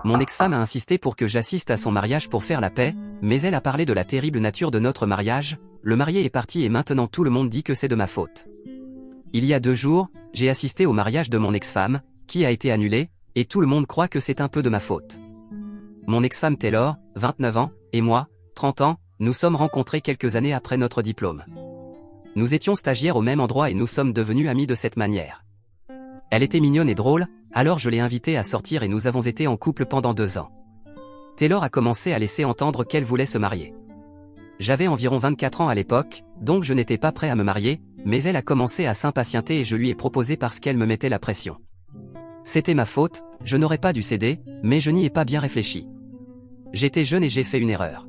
Mon ex-femme a insisté pour que j'assiste à son mariage pour faire la paix, mais elle a parlé de la terrible nature de notre mariage, le marié est parti et maintenant tout le monde dit que c'est de ma faute. Il y a 2 jours, j'ai assisté au mariage de mon ex-femme, qui a été annulé, et tout le monde croit que c'est un peu de ma faute. Mon ex-femme Taylor, 29 ans, et moi, 30 ans, nous sommes rencontrés quelques années après notre diplôme. Nous étions stagiaires au même endroit et nous sommes devenus amis de cette manière. Elle était mignonne et drôle, alors je l'ai invitée à sortir et nous avons été en couple pendant 2 ans. Taylor a commencé à laisser entendre qu'elle voulait se marier. J'avais environ 24 ans à l'époque, donc je n'étais pas prêt à me marier, mais elle a commencé à s'impatienter et je lui ai proposé parce qu'elle me mettait la pression. C'était ma faute, je n'aurais pas dû céder, mais je n'y ai pas bien réfléchi. J'étais jeune et j'ai fait une erreur.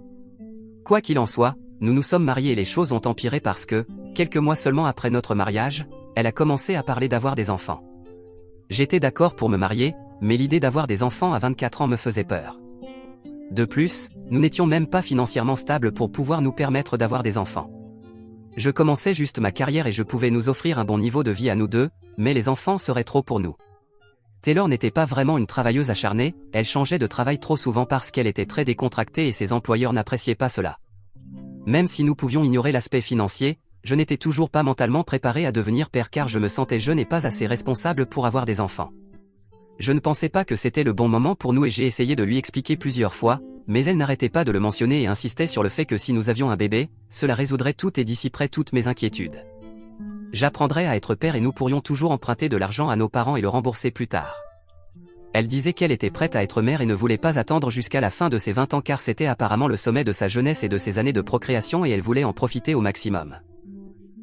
Quoi qu'il en soit, nous nous sommes mariés et les choses ont empiré parce que, quelques mois seulement après notre mariage, elle a commencé à parler d'avoir des enfants. J'étais d'accord pour me marier, mais l'idée d'avoir des enfants à 24 ans me faisait peur. De plus, nous n'étions même pas financièrement stables pour pouvoir nous permettre d'avoir des enfants. Je commençais juste ma carrière et je pouvais nous offrir un bon niveau de vie à nous deux, mais les enfants seraient trop pour nous. Taylor n'était pas vraiment une travailleuse acharnée, elle changeait de travail trop souvent parce qu'elle était très décontractée et ses employeurs n'appréciaient pas cela. Même si nous pouvions ignorer l'aspect financier, je n'étais toujours pas mentalement préparé à devenir père car je me sentais jeune et pas assez responsable pour avoir des enfants. Je ne pensais pas que c'était le bon moment pour nous et j'ai essayé de lui expliquer plusieurs fois, mais elle n'arrêtait pas de le mentionner et insistait sur le fait que si nous avions un bébé, cela résoudrait tout et dissiperait toutes mes inquiétudes. J'apprendrais à être père et nous pourrions toujours emprunter de l'argent à nos parents et le rembourser plus tard. Elle disait qu'elle était prête à être mère et ne voulait pas attendre jusqu'à la fin de ses 20 ans car c'était apparemment le sommet de sa jeunesse et de ses années de procréation et elle voulait en profiter au maximum.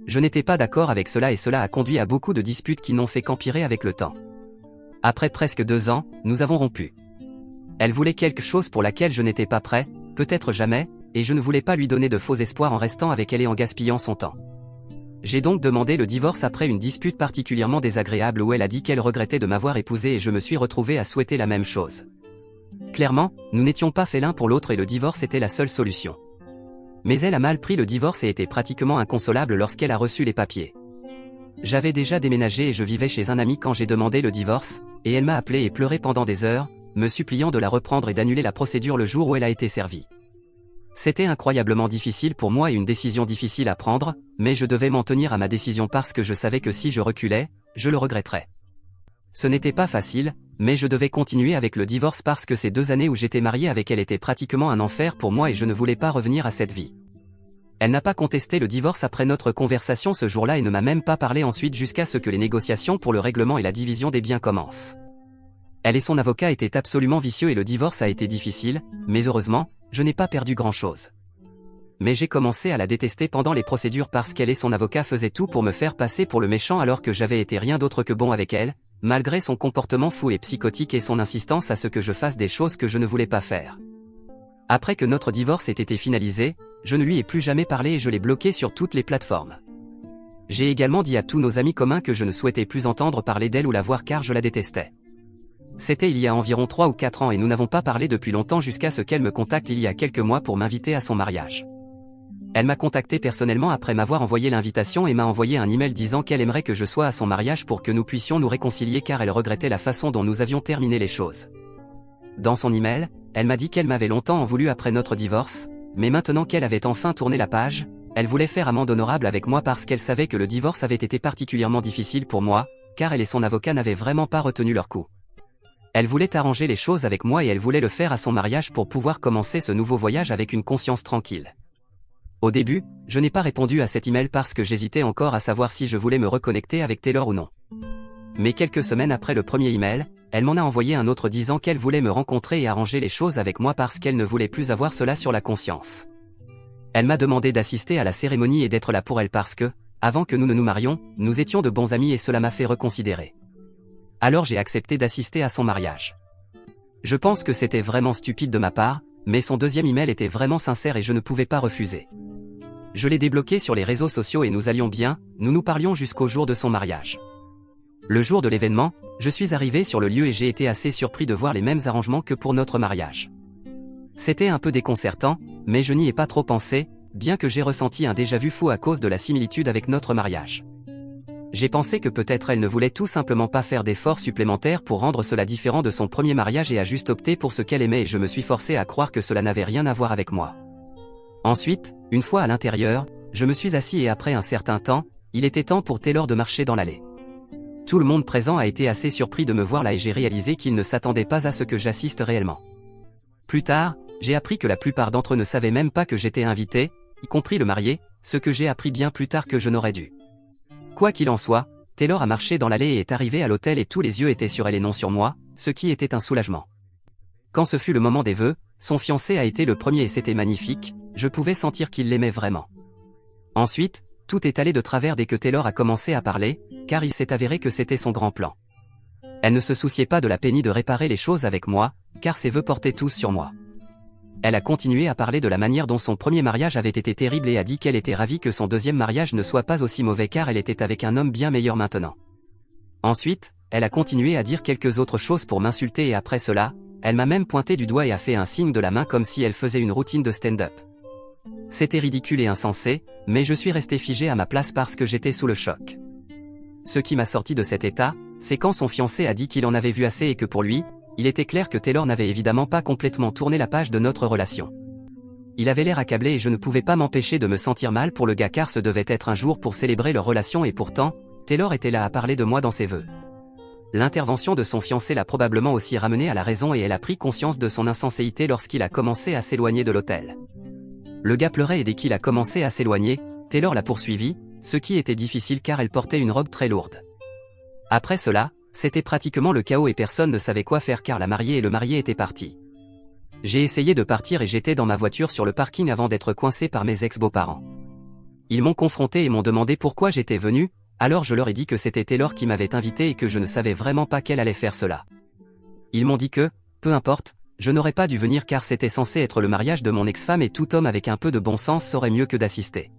Je n'étais pas d'accord avec cela et cela a conduit à beaucoup de disputes qui n'ont fait qu'empirer avec le temps. Après presque 2 ans, nous avons rompu. Elle voulait quelque chose pour laquelle je n'étais pas prêt, peut-être jamais, et je ne voulais pas lui donner de faux espoirs en restant avec elle et en gaspillant son temps. J'ai donc demandé le divorce après une dispute particulièrement désagréable où elle a dit qu'elle regrettait de m'avoir épousé et je me suis retrouvé à souhaiter la même chose. Clairement, nous n'étions pas faits l'un pour l'autre et le divorce était la seule solution. Mais elle a mal pris le divorce et était pratiquement inconsolable lorsqu'elle a reçu les papiers. J'avais déjà déménagé et je vivais chez un ami quand j'ai demandé le divorce, et elle m'a appelé et pleuré pendant des heures, me suppliant de la reprendre et d'annuler la procédure le jour où elle a été servie. C'était incroyablement difficile pour moi et une décision difficile à prendre, mais je devais m'en tenir à ma décision parce que je savais que si je reculais, je le regretterais. Ce n'était pas facile, mais je devais continuer avec le divorce parce que ces 2 années où j'étais marié avec elle étaient pratiquement un enfer pour moi et je ne voulais pas revenir à cette vie. Elle n'a pas contesté le divorce après notre conversation ce jour-là et ne m'a même pas parlé ensuite jusqu'à ce que les négociations pour le règlement et la division des biens commencent. Elle et son avocat étaient absolument vicieux et le divorce a été difficile, mais heureusement, je n'ai pas perdu grand-chose. Mais j'ai commencé à la détester pendant les procédures parce qu'elle et son avocat faisaient tout pour me faire passer pour le méchant alors que j'avais été rien d'autre que bon avec elle, malgré son comportement fou et psychotique et son insistance à ce que je fasse des choses que je ne voulais pas faire. Après que notre divorce ait été finalisé, je ne lui ai plus jamais parlé et je l'ai bloqué sur toutes les plateformes. J'ai également dit à tous nos amis communs que je ne souhaitais plus entendre parler d'elle ou la voir car je la détestais. C'était il y a environ 3 ou 4 ans et nous n'avons pas parlé depuis longtemps jusqu'à ce qu'elle me contacte il y a quelques mois pour m'inviter à son mariage. Elle m'a contacté personnellement après m'avoir envoyé l'invitation et m'a envoyé un email disant qu'elle aimerait que je sois à son mariage pour que nous puissions nous réconcilier car elle regrettait la façon dont nous avions terminé les choses. Dans son email, elle m'a dit qu'elle m'avait longtemps en voulu après notre divorce, mais maintenant qu'elle avait enfin tourné la page, elle voulait faire amende honorable avec moi parce qu'elle savait que le divorce avait été particulièrement difficile pour moi, car elle et son avocat n'avaient vraiment pas retenu leur coup. Elle voulait arranger les choses avec moi et elle voulait le faire à son mariage pour pouvoir commencer ce nouveau voyage avec une conscience tranquille. Au début, je n'ai pas répondu à cet email parce que j'hésitais encore à savoir si je voulais me reconnecter avec Taylor ou non. Mais quelques semaines après le premier email, elle m'en a envoyé un autre disant qu'elle voulait me rencontrer et arranger les choses avec moi parce qu'elle ne voulait plus avoir cela sur la conscience. Elle m'a demandé d'assister à la cérémonie et d'être là pour elle parce que, avant que nous ne nous marions, nous étions de bons amis et cela m'a fait reconsidérer. Alors j'ai accepté d'assister à son mariage. Je pense que c'était vraiment stupide de ma part, mais son deuxième email était vraiment sincère et je ne pouvais pas refuser. Je l'ai débloqué sur les réseaux sociaux et nous allions bien, nous nous parlions jusqu'au jour de son mariage. Le jour de l'événement, je suis arrivé sur le lieu et j'ai été assez surpris de voir les mêmes arrangements que pour notre mariage. C'était un peu déconcertant, mais je n'y ai pas trop pensé, bien que j'ai ressenti un déjà-vu fou à cause de la similitude avec notre mariage. J'ai pensé que peut-être elle ne voulait tout simplement pas faire d'efforts supplémentaires pour rendre cela différent de son premier mariage et a juste opté pour ce qu'elle aimait et je me suis forcé à croire que cela n'avait rien à voir avec moi. Ensuite, une fois à l'intérieur, je me suis assis et après un certain temps, il était temps pour Taylor de marcher dans l'allée. Tout le monde présent a été assez surpris de me voir là et j'ai réalisé qu'ils ne s'attendaient pas à ce que j'assiste réellement. Plus tard, j'ai appris que la plupart d'entre eux ne savaient même pas que j'étais invité, y compris le marié, ce que j'ai appris bien plus tard que je n'aurais dû. Quoi qu'il en soit, Taylor a marché dans l'allée et est arrivée à l'hôtel et tous les yeux étaient sur elle et non sur moi, ce qui était un soulagement. Quand ce fut le moment des vœux, son fiancé a été le premier et c'était magnifique, je pouvais sentir qu'il l'aimait vraiment. Ensuite, tout est allé de travers dès que Taylor a commencé à parler, car il s'est avéré que c'était son grand plan. Elle ne se souciait pas de la peine de réparer les choses avec moi, car ses vœux portaient tous sur moi. Elle a continué à parler de la manière dont son premier mariage avait été terrible et a dit qu'elle était ravie que son deuxième mariage ne soit pas aussi mauvais car elle était avec un homme bien meilleur maintenant. Ensuite, elle a continué à dire quelques autres choses pour m'insulter et après cela, elle m'a même pointé du doigt et a fait un signe de la main comme si elle faisait une routine de stand-up. C'était ridicule et insensé, mais je suis resté figé à ma place parce que j'étais sous le choc. Ce qui m'a sorti de cet état, c'est quand son fiancé a dit qu'il en avait vu assez et que pour lui, il était clair que Taylor n'avait évidemment pas complètement tourné la page de notre relation. Il avait l'air accablé et je ne pouvais pas m'empêcher de me sentir mal pour le gars car ce devait être un jour pour célébrer leur relation et pourtant, Taylor était là à parler de moi dans ses vœux. L'intervention de son fiancé l'a probablement aussi ramené à la raison et elle a pris conscience de son insincérité lorsqu'il a commencé à s'éloigner de l'hôtel. Le gars pleurait et dès qu'il a commencé à s'éloigner, Taylor l'a poursuivi, ce qui était difficile car elle portait une robe très lourde. Après cela, c'était pratiquement le chaos et personne ne savait quoi faire car la mariée et le marié étaient partis. J'ai essayé de partir et j'étais dans ma voiture sur le parking avant d'être coincé par mes ex-beaux-parents. Ils m'ont confronté et m'ont demandé pourquoi j'étais venu, alors je leur ai dit que c'était Taylor qui m'avait invité et que je ne savais vraiment pas qu'elle allait faire cela. Ils m'ont dit que, peu importe, je n'aurais pas dû venir car c'était censé être le mariage de mon ex-femme et tout homme avec un peu de bon sens saurait mieux que d'assister.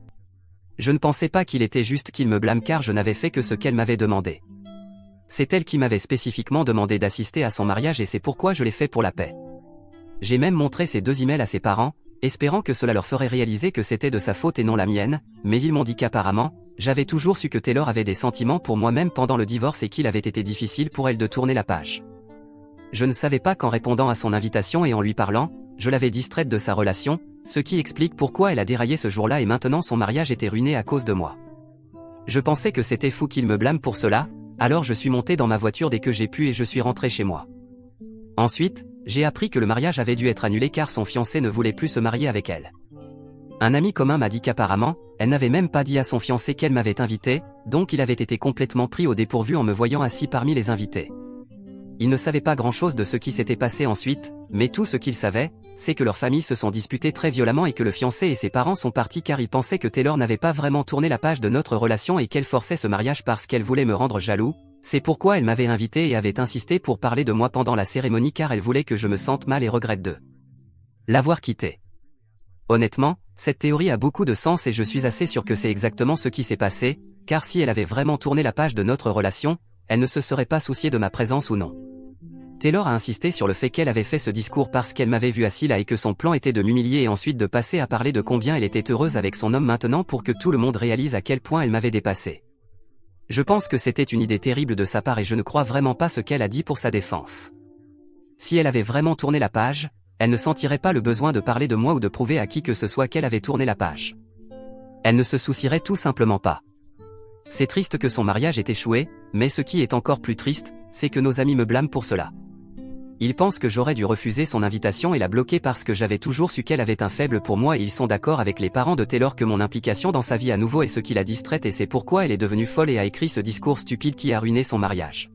Je ne pensais pas qu'il était juste qu'il me blâme car je n'avais fait que ce qu'elle m'avait demandé. C'est elle qui m'avait spécifiquement demandé d'assister à son mariage et c'est pourquoi je l'ai fait pour la paix. J'ai même montré ces 2 emails à ses parents, espérant que cela leur ferait réaliser que c'était de sa faute et non la mienne, mais ils m'ont dit qu'apparemment, j'avais toujours su que Taylor avait des sentiments pour moi même pendant le divorce et qu'il avait été difficile pour elle de tourner la page. Je ne savais pas qu'en répondant à son invitation et en lui parlant, je l'avais distraite de sa relation, ce qui explique pourquoi elle a déraillé ce jour-là et maintenant son mariage était ruiné à cause de moi. Je pensais que c'était fou qu'il me blâme pour cela, alors je suis monté dans ma voiture dès que j'ai pu et je suis rentré chez moi. Ensuite, j'ai appris que le mariage avait dû être annulé car son fiancé ne voulait plus se marier avec elle. Un ami commun m'a dit qu'apparemment, elle n'avait même pas dit à son fiancé qu'elle m'avait invité, donc il avait été complètement pris au dépourvu en me voyant assis parmi les invités. Il ne savait pas grand-chose de ce qui s'était passé ensuite, mais tout ce qu'il savait, c'est que leurs familles se sont disputées très violemment et que le fiancé et ses parents sont partis car ils pensaient que Taylor n'avait pas vraiment tourné la page de notre relation et qu'elle forçait ce mariage parce qu'elle voulait me rendre jaloux. C'est pourquoi elle m'avait invité et avait insisté pour parler de moi pendant la cérémonie car elle voulait que je me sente mal et regrette de l'avoir quitté. Honnêtement, cette théorie a beaucoup de sens et je suis assez sûr que c'est exactement ce qui s'est passé, car si elle avait vraiment tourné la page de notre relation, elle ne se serait pas souciée de ma présence ou non. Taylor a insisté sur le fait qu'elle avait fait ce discours parce qu'elle m'avait vu assis là et que son plan était de m'humilier et ensuite de passer à parler de combien elle était heureuse avec son homme maintenant pour que tout le monde réalise à quel point elle m'avait dépassé. Je pense que c'était une idée terrible de sa part et je ne crois vraiment pas ce qu'elle a dit pour sa défense. Si elle avait vraiment tourné la page, elle ne sentirait pas le besoin de parler de moi ou de prouver à qui que ce soit qu'elle avait tourné la page. Elle ne se soucierait tout simplement pas. C'est triste que son mariage ait échoué, mais ce qui est encore plus triste, c'est que nos amis me blâment pour cela. Ils pensent que j'aurais dû refuser son invitation et la bloquer parce que j'avais toujours su qu'elle avait un faible pour moi et ils sont d'accord avec les parents de Taylor que mon implication dans sa vie à nouveau est ce qui l'a distraite et c'est pourquoi elle est devenue folle et a écrit ce discours stupide qui a ruiné son mariage.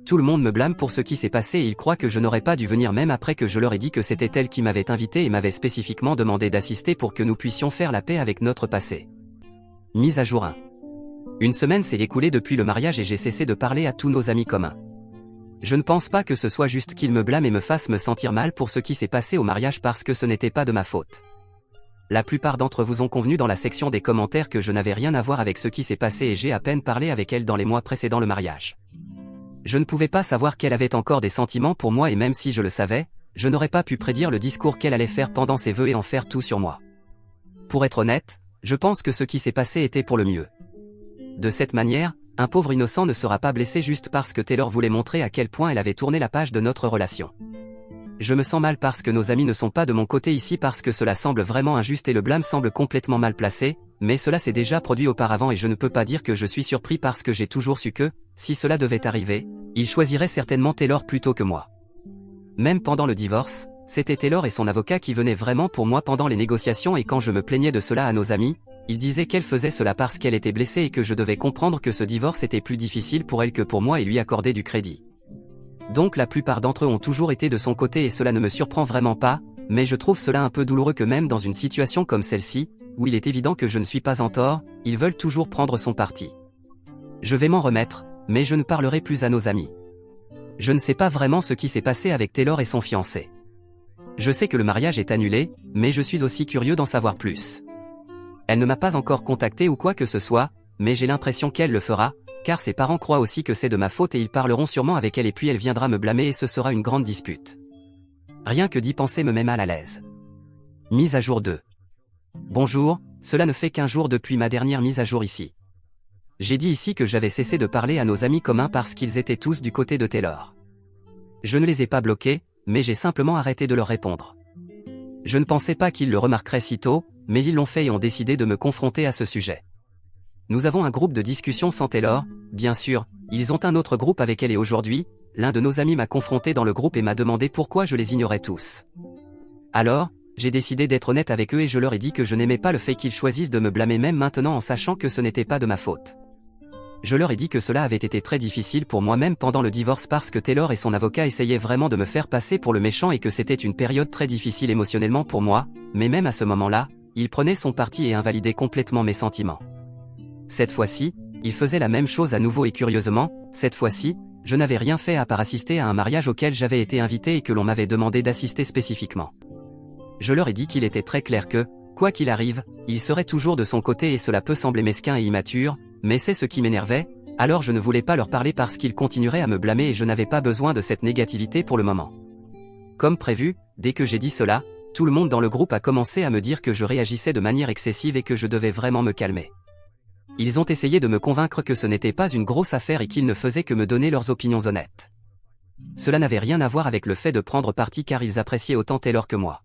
Tout le monde me blâme pour ce qui s'est passé et ils croient que je n'aurais pas dû venir même après que je leur ai dit que c'était elle qui m'avait invité et m'avait spécifiquement demandé d'assister pour que nous puissions faire la paix avec notre passé. Mise à jour 1. Une semaine s'est écoulée depuis le mariage et j'ai cessé de parler à tous nos amis communs. Je ne pense pas que ce soit juste qu'ils me blâment et me fassent me sentir mal pour ce qui s'est passé au mariage parce que ce n'était pas de ma faute. La plupart d'entre vous ont convenu dans la section des commentaires que je n'avais rien à voir avec ce qui s'est passé et j'ai à peine parlé avec elle dans les mois précédant le mariage. Je ne pouvais pas savoir qu'elle avait encore des sentiments pour moi et même si je le savais, je n'aurais pas pu prédire le discours qu'elle allait faire pendant ses vœux et en faire tout sur moi. Pour être honnête, je pense que ce qui s'est passé était pour le mieux. De cette manière, un pauvre innocent ne sera pas blessé juste parce que Taylor voulait montrer à quel point elle avait tourné la page de notre relation. Je me sens mal parce que nos amis ne sont pas de mon côté ici parce que cela semble vraiment injuste et le blâme semble complètement mal placé, mais cela s'est déjà produit auparavant et je ne peux pas dire que je suis surpris parce que j'ai toujours su que, si cela devait arriver, il choisirait certainement Taylor plutôt que moi. Même pendant le divorce, c'était Taylor et son avocat qui venaient vraiment pour moi pendant les négociations et quand je me plaignais de cela à nos amis, ils disaient qu'elle faisait cela parce qu'elle était blessée et que je devais comprendre que ce divorce était plus difficile pour elle que pour moi et lui accorder du crédit. Donc la plupart d'entre eux ont toujours été de son côté et cela ne me surprend vraiment pas, mais je trouve cela un peu douloureux que même dans une situation comme celle-ci, où il est évident que je ne suis pas en tort, ils veulent toujours prendre son parti. Je vais m'en remettre, mais je ne parlerai plus à nos amis. Je ne sais pas vraiment ce qui s'est passé avec Taylor et son fiancé. Je sais que le mariage est annulé, mais je suis aussi curieux d'en savoir plus. Elle ne m'a pas encore contacté ou quoi que ce soit, mais j'ai l'impression qu'elle le fera, car ses parents croient aussi que c'est de ma faute et ils parleront sûrement avec elle et puis elle viendra me blâmer et ce sera une grande dispute. Rien que d'y penser me met mal à l'aise. Mise à jour 2. Bonjour, cela ne fait qu'1 jour depuis ma dernière mise à jour ici. J'ai dit ici que j'avais cessé de parler à nos amis communs parce qu'ils étaient tous du côté de Taylor. Je ne les ai pas bloqués, mais j'ai simplement arrêté de leur répondre. Je ne pensais pas qu'ils le remarqueraient si tôt, mais ils l'ont fait et ont décidé de me confronter à ce sujet. Nous avons un groupe de discussion sans Taylor, bien sûr, ils ont un autre groupe avec elle et aujourd'hui, l'un de nos amis m'a confronté dans le groupe et m'a demandé pourquoi je les ignorais tous. Alors, j'ai décidé d'être honnête avec eux et je leur ai dit que je n'aimais pas le fait qu'ils choisissent de me blâmer même maintenant en sachant que ce n'était pas de ma faute. Je leur ai dit que cela avait été très difficile pour moi-même pendant le divorce parce que Taylor et son avocat essayaient vraiment de me faire passer pour le méchant et que c'était une période très difficile émotionnellement pour moi, mais même à ce moment-là, il prenait son parti et invalidait complètement mes sentiments. Cette fois-ci, il faisait la même chose à nouveau et curieusement, cette fois-ci, je n'avais rien fait à part assister à un mariage auquel j'avais été invité et que l'on m'avait demandé d'assister spécifiquement. Je leur ai dit qu'il était très clair que, quoi qu'il arrive, il serait toujours de son côté et cela peut sembler mesquin et immature, mais c'est ce qui m'énervait, alors je ne voulais pas leur parler parce qu'ils continueraient à me blâmer et je n'avais pas besoin de cette négativité pour le moment. Comme prévu, dès que j'ai dit cela, tout le monde dans le groupe a commencé à me dire que je réagissais de manière excessive et que je devais vraiment me calmer. Ils ont essayé de me convaincre que ce n'était pas une grosse affaire et qu'ils ne faisaient que me donner leurs opinions honnêtes. Cela n'avait rien à voir avec le fait de prendre parti car ils appréciaient autant Taylor que moi.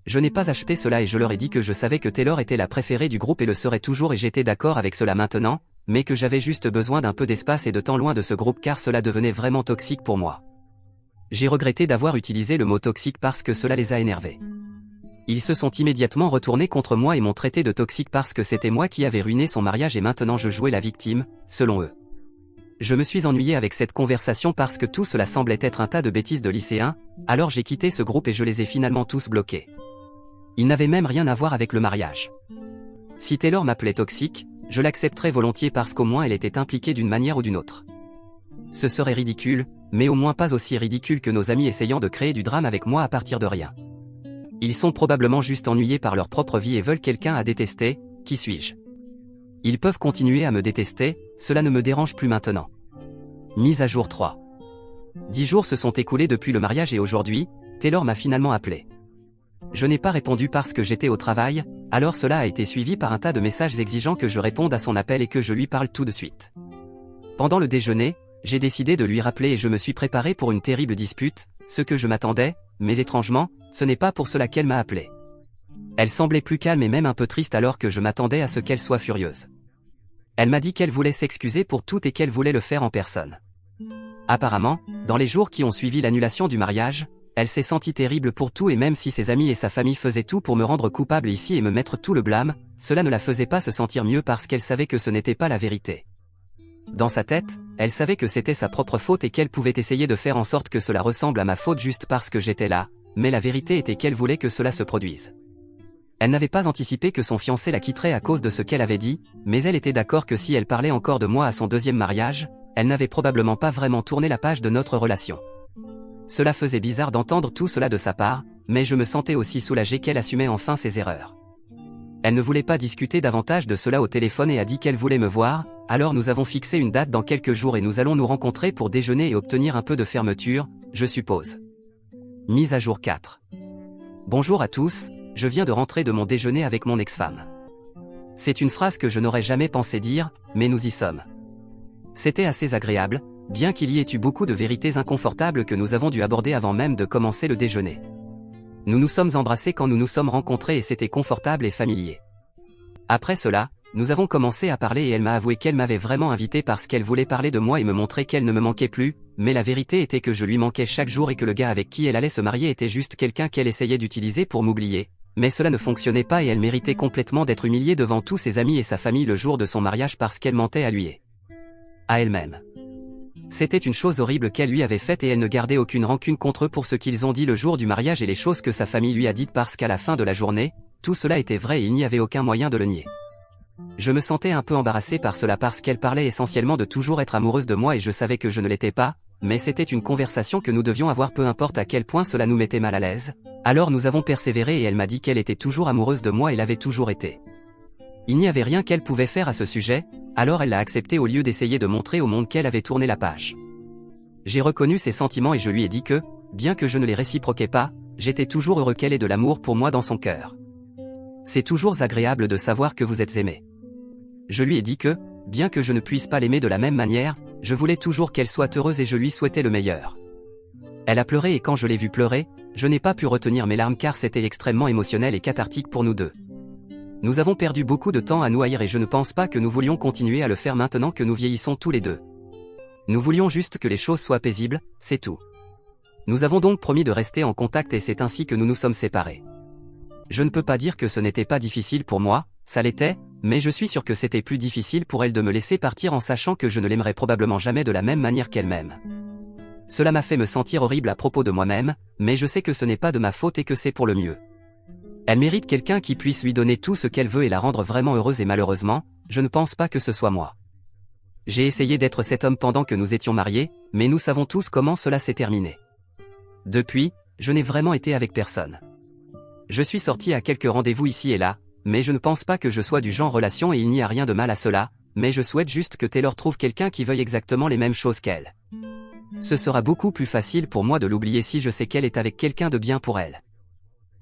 Je n'ai pas acheté cela et je leur ai dit que je savais que Taylor était la préférée du groupe et le serait toujours et j'étais d'accord avec cela maintenant, mais que j'avais juste besoin d'un peu d'espace et de temps loin de ce groupe car cela devenait vraiment toxique pour moi. J'ai regretté d'avoir utilisé le mot toxique parce que cela les a énervés. Ils se sont immédiatement retournés contre moi et m'ont traité de toxique parce que c'était moi qui avais ruiné son mariage et maintenant je jouais la victime, selon eux. Je me suis ennuyé avec cette conversation parce que tout cela semblait être un tas de bêtises de lycéens, alors j'ai quitté ce groupe et je les ai finalement tous bloqués. Ils n'avaient même rien à voir avec le mariage. Si Taylor m'appelait toxique, je l'accepterais volontiers parce qu'au moins elle était impliquée d'une manière ou d'une autre. Ce serait ridicule, mais au moins pas aussi ridicule que nos amis essayant de créer du drame avec moi à partir de rien. Ils sont probablement juste ennuyés par leur propre vie et veulent quelqu'un à détester, qui suis-je? Ils peuvent continuer à me détester, cela ne me dérange plus maintenant. Mise à jour 3. 10 jours se sont écoulés depuis le mariage et aujourd'hui, Taylor m'a finalement appelé. Je n'ai pas répondu parce que j'étais au travail, alors cela a été suivi par un tas de messages exigeant que je réponde à son appel et que je lui parle tout de suite. Pendant le déjeuner, j'ai décidé de lui rappeler et je me suis préparé pour une terrible dispute, ce que je m'attendais, mais étrangement, ce n'est pas pour cela qu'elle m'a appelé. Elle semblait plus calme et même un peu triste alors que je m'attendais à ce qu'elle soit furieuse. Elle m'a dit qu'elle voulait s'excuser pour tout et qu'elle voulait le faire en personne. Apparemment, dans les jours qui ont suivi l'annulation du mariage, elle s'est sentie terrible pour tout et même si ses amis et sa famille faisaient tout pour me rendre coupable ici et me mettre tout le blâme, cela ne la faisait pas se sentir mieux parce qu'elle savait que ce n'était pas la vérité. Dans sa tête, elle savait que c'était sa propre faute et qu'elle pouvait essayer de faire en sorte que cela ressemble à ma faute juste parce que j'étais là, mais la vérité était qu'elle voulait que cela se produise. Elle n'avait pas anticipé que son fiancé la quitterait à cause de ce qu'elle avait dit, mais elle était d'accord que si elle parlait encore de moi à son deuxième mariage, elle n'avait probablement pas vraiment tourné la page de notre relation. Cela faisait bizarre d'entendre tout cela de sa part, mais je me sentais aussi soulagé qu'elle assumait enfin ses erreurs. Elle ne voulait pas discuter davantage de cela au téléphone et a dit qu'elle voulait me voir, alors nous avons fixé une date dans quelques jours et nous allons nous rencontrer pour déjeuner et obtenir un peu de fermeture, je suppose. Mise à jour 4. Bonjour à tous, je viens de rentrer de mon déjeuner avec mon ex-femme. C'est une phrase que je n'aurais jamais pensé dire, mais nous y sommes. C'était assez agréable, bien qu'il y ait eu beaucoup de vérités inconfortables que nous avons dû aborder avant même de commencer le déjeuner. Nous nous sommes embrassés quand nous nous sommes rencontrés et c'était confortable et familier. Après cela, nous avons commencé à parler et elle m'a avoué qu'elle m'avait vraiment invité parce qu'elle voulait parler de moi et me montrer qu'elle ne me manquait plus, mais la vérité était que je lui manquais chaque jour et que le gars avec qui elle allait se marier était juste quelqu'un qu'elle essayait d'utiliser pour m'oublier. Mais cela ne fonctionnait pas et elle méritait complètement d'être humiliée devant tous ses amis et sa famille le jour de son mariage parce qu'elle mentait à lui et à elle-même. C'était une chose horrible qu'elle lui avait faite et elle ne gardait aucune rancune contre eux pour ce qu'ils ont dit le jour du mariage et les choses que sa famille lui a dites parce qu'à la fin de la journée, tout cela était vrai et il n'y avait aucun moyen de le nier. Je me sentais un peu embarrassé par cela parce qu'elle parlait essentiellement de toujours être amoureuse de moi et je savais que je ne l'étais pas, mais c'était une conversation que nous devions avoir peu importe à quel point cela nous mettait mal à l'aise. Alors nous avons persévéré et elle m'a dit qu'elle était toujours amoureuse de moi et l'avait toujours été. Il n'y avait rien qu'elle pouvait faire à ce sujet, alors elle l'a accepté au lieu d'essayer de montrer au monde qu'elle avait tourné la page. J'ai reconnu ses sentiments et je lui ai dit que, bien que je ne les réciproquais pas, j'étais toujours heureux qu'elle ait de l'amour pour moi dans son cœur. C'est toujours agréable de savoir que vous êtes aimé. Je lui ai dit que, bien que je ne puisse pas l'aimer de la même manière, je voulais toujours qu'elle soit heureuse et je lui souhaitais le meilleur. Elle a pleuré et quand je l'ai vue pleurer, je n'ai pas pu retenir mes larmes car c'était extrêmement émotionnel et cathartique pour nous deux. Nous avons perdu beaucoup de temps à nous haïr et je ne pense pas que nous voulions continuer à le faire maintenant que nous vieillissons tous les deux. Nous voulions juste que les choses soient paisibles, c'est tout. Nous avons donc promis de rester en contact et c'est ainsi que nous nous sommes séparés. Je ne peux pas dire que ce n'était pas difficile pour moi, ça l'était, mais je suis sûr que c'était plus difficile pour elle de me laisser partir en sachant que je ne l'aimerais probablement jamais de la même manière qu'elle m'aime. Cela m'a fait me sentir horrible à propos de moi-même, mais je sais que ce n'est pas de ma faute et que c'est pour le mieux. Elle mérite quelqu'un qui puisse lui donner tout ce qu'elle veut et la rendre vraiment heureuse et malheureusement, je ne pense pas que ce soit moi. J'ai essayé d'être cet homme pendant que nous étions mariés, mais nous savons tous comment cela s'est terminé. Depuis, je n'ai vraiment été avec personne. Je suis sorti à quelques rendez-vous ici et là, mais je ne pense pas que je sois du genre relation et il n'y a rien de mal à cela, mais je souhaite juste que Taylor trouve quelqu'un qui veuille exactement les mêmes choses qu'elle. Ce sera beaucoup plus facile pour moi de l'oublier si je sais qu'elle est avec quelqu'un de bien pour elle.